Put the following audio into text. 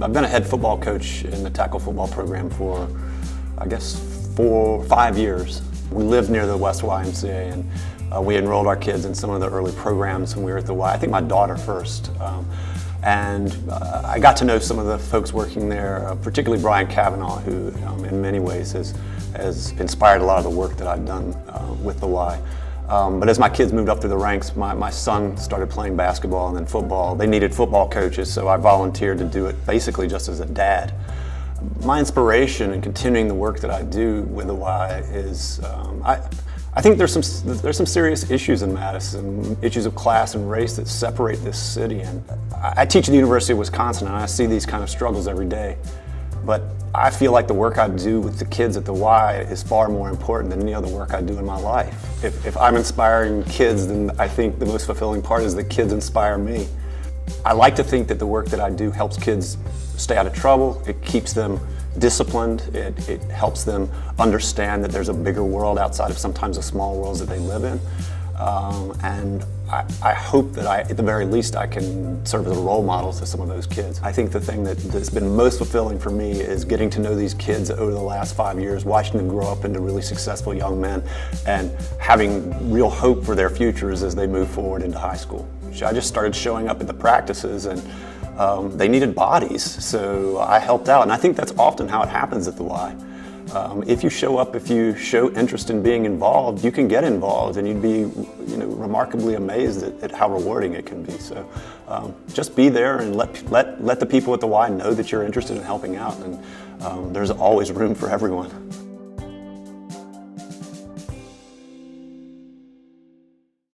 I've been a head football coach in the tackle football program for, I guess, 4 or 5 years. We lived near the West YMCA, and we enrolled our kids in some of the early programs when we were at the Y. I think my daughter first. I got to know some of the folks working there, particularly Brian Cavanaugh, who in many ways has inspired a lot of the work that I've done with the Y. But as my kids moved up through the ranks, my son started playing basketball and then football. They needed football coaches, so I volunteered to do it basically just as a dad. My inspiration in continuing the work that I do with the Y is, I think there's some serious issues in Madison, issues of class and race that separate this city. And I teach at the University of Wisconsin, and I see these kind of struggles every day. But I feel like the work I do with the kids at the Y is far more important than any other work I do in my life. If I'm inspiring kids, then I think the most fulfilling part is that kids inspire me. I like to think that the work that I do helps kids stay out of trouble. It keeps them disciplined. It helps them understand that there's a bigger world outside of sometimes the small worlds that they live in. And I hope that at the very least, I can serve as a role model to some of those kids. I think the thing that's been most fulfilling for me is getting to know these kids over the last 5 years, watching them grow up into really successful young men, and having real hope for their futures as they move forward into high school. I just started showing up at the practices, and they needed bodies, so I helped out. And I think that's often how it happens at the Y. If you show up, if you show interest in being involved, you can get involved, and you'd be, remarkably amazed at how rewarding it can be. So just be there and let the people at the Y know that you're interested in helping out, and there's always room for everyone.